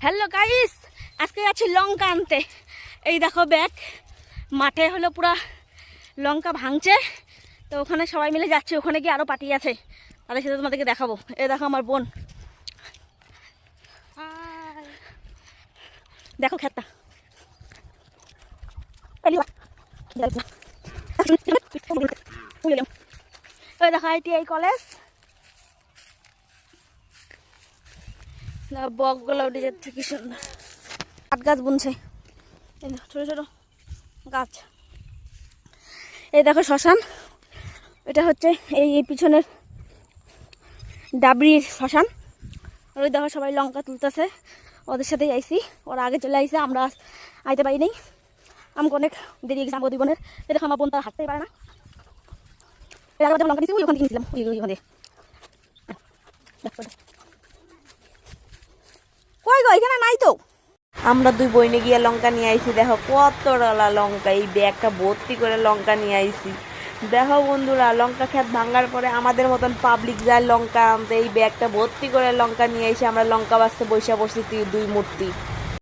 Hello guys, আজকে যাচ্ছি লঙ্কা আনতে। এই দেখো ব্যাগ, মাঠে হলো পুরা লঙ্কা ভাঙছে, তো ওখানে সবাই মিলে যাচ্ছে। ওখানে গিয়ে আরও পার্টি আছে, তাদের সাথে তোমাদেরকে দেখাবো। এই দেখো আমার বোন, দেখো খেতটা। ওই দেখো ITI কলেজ, বকগুলো উঠে যাচ্ছে কি সুন্দর। আট গাছ বুনছে, ছোট ছোট গাছ। এই দেখো শ্মশান, এটা হচ্ছে এই পিছনের ডাবরির শ্মশান। ওই দেখো সবাই লঙ্কা তুলতেছে, ওদের সাথেই আইসি। ওরা আগে চলে আইসে, আমরা আইতে পারি নাই। আমাকে অনেক দেরি গেছে আমার জীবনের। এই দেখো আমার বোন তার হাঁটতেই পারে না। লঙ্কা দিচ্ছি, ওখান থেকে নিয়েছিলাম, ওখানে কই গো, এখানে নাই তো। আমরা দুই বইনে গিয়ে লঙ্কা নিয়ে আইছি। দেখো কত ডালা লঙ্কা, এই ব্যাগটা ভর্তি করে লঙ্কা নিয়ে আইছি। দেখো বন্ধুরা, লঙ্কা ক্ষেত ভাঙার পরে আমাদের মতন পাবলিক যায় লঙ্কা আনতে, এই ব্যাগটা ভর্তি করে লঙ্কা নিয়ে আইসি। আমরা লঙ্কা বাঁচতে বৈশা বসছি দুই মূর্তি।